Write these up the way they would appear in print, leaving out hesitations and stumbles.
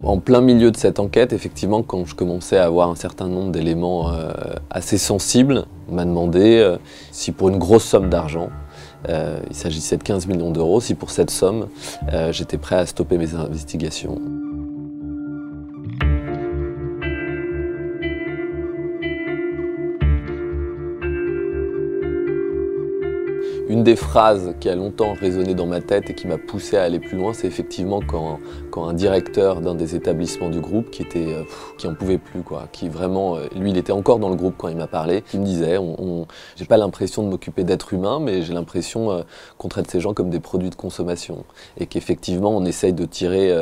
En plein milieu de cette enquête, effectivement, quand je commençais à avoir un certain nombre d'éléments assez sensibles, on m'a demandé si pour une grosse somme d'argent, il s'agissait de 15 millions d'euros, si pour cette somme, j'étais prêt à stopper mes investigations. Une des phrases qui a longtemps résonné dans ma tête et qui m'a poussé à aller plus loin, c'est effectivement quand un directeur d'un des établissements du groupe qui en pouvait plus, quoi, qui vraiment, lui il était encore dans le groupe quand il m'a parlé, qui me disait j'ai pas l'impression de m'occuper d'êtres humains, mais j'ai l'impression qu'on traite ces gens comme des produits de consommation et qu'effectivement on essaye de tirer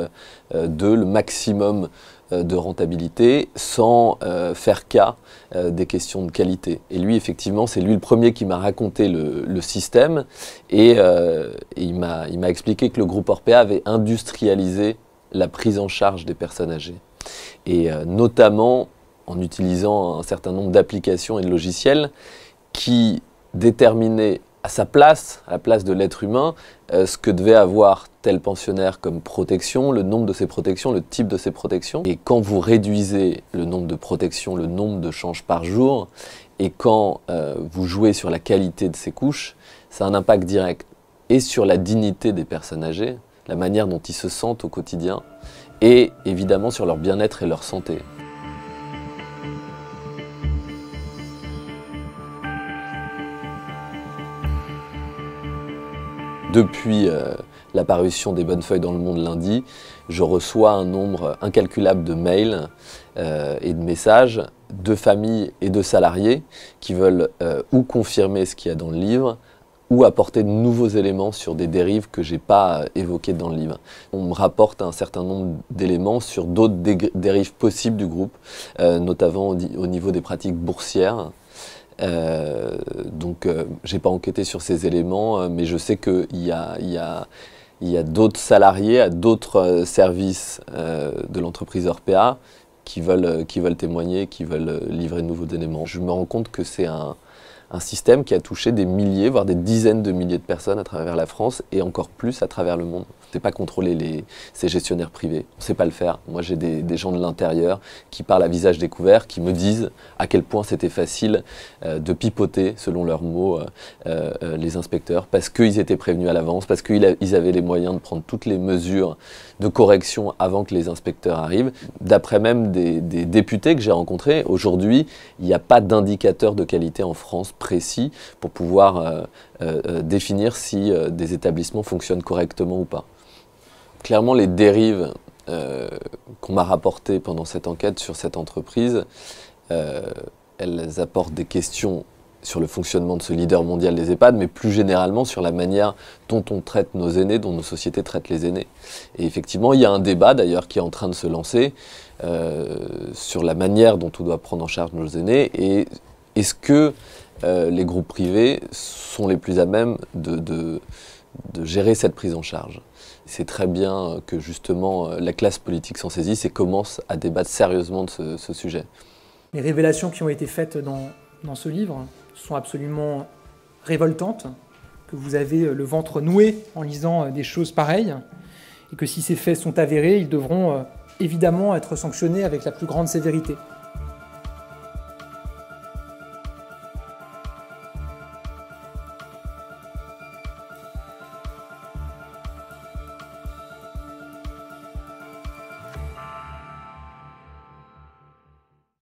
d'eux le maximum de rentabilité sans faire cas des questions de qualité. Et lui, effectivement, c'est lui le premier qui m'a raconté le système et il m'a expliqué que le groupe Orpea avait industrialisé la prise en charge des personnes âgées. Et notamment en utilisant un certain nombre d'applications et de logiciels qui déterminaient à sa place, à la place de l'être humain, ce que devait avoir tel pensionnaire comme protection, le nombre de ses protections, le type de ses protections. Et quand vous réduisez le nombre de protections, le nombre de changes par jour, et quand vous jouez sur la qualité de ces couches, ça a un impact direct et sur la dignité des personnes âgées, la manière dont ils se sentent au quotidien, et évidemment sur leur bien-être et leur santé. Depuis la parution des Bonnes Feuilles dans le Monde lundi, je reçois un nombre incalculable de mails et de messages de familles et de salariés qui veulent ou confirmer ce qu'il y a dans le livre ou apporter de nouveaux éléments sur des dérives que je n'ai pas évoquées dans le livre. On me rapporte un certain nombre d'éléments sur d'autres dérives possibles du groupe, notamment au niveau des pratiques boursières. J'ai pas enquêté sur ces éléments, mais je sais qu'il y a d'autres salariés à d'autres services de l'entreprise Orpea qui veulent témoigner, qui veulent livrer de nouveaux éléments. Je me rends compte que c'est un système qui a touché des milliers, voire des dizaines de milliers de personnes à travers la France et encore plus à travers le monde. On ne sait pas contrôler ces gestionnaires privés, on ne sait pas le faire. Moi j'ai des gens de l'intérieur qui parlent à visage découvert, qui me disent à quel point c'était facile de pipoter, selon leurs mots, les inspecteurs, parce qu'ils étaient prévenus à l'avance, parce qu'ils avaient les moyens de prendre toutes les mesures de correction avant que les inspecteurs arrivent. D'après même des députés que j'ai rencontrés, aujourd'hui, il n'y a pas d'indicateur de qualité en France précis pour pouvoir définir si des établissements fonctionnent correctement ou pas. Clairement, les dérives qu'on m'a rapportées pendant cette enquête sur cette entreprise, elles apportent des questions sur le fonctionnement de ce leader mondial des EHPAD, mais plus généralement sur la manière dont on traite nos aînés, dont nos sociétés traitent les aînés. Et effectivement, il y a un débat d'ailleurs qui est en train de se lancer sur la manière dont on doit prendre en charge nos aînés et est-ce que les groupes privés sont les plus à même de gérer cette prise en charge. C'est très bien que justement la classe politique s'en saisisse et commence à débattre sérieusement de ce sujet. Les révélations qui ont été faites dans ce livre sont absolument révoltantes, que vous avez le ventre noué en lisant des choses pareilles, et que si ces faits sont avérés, ils devront évidemment être sanctionnés avec la plus grande sévérité.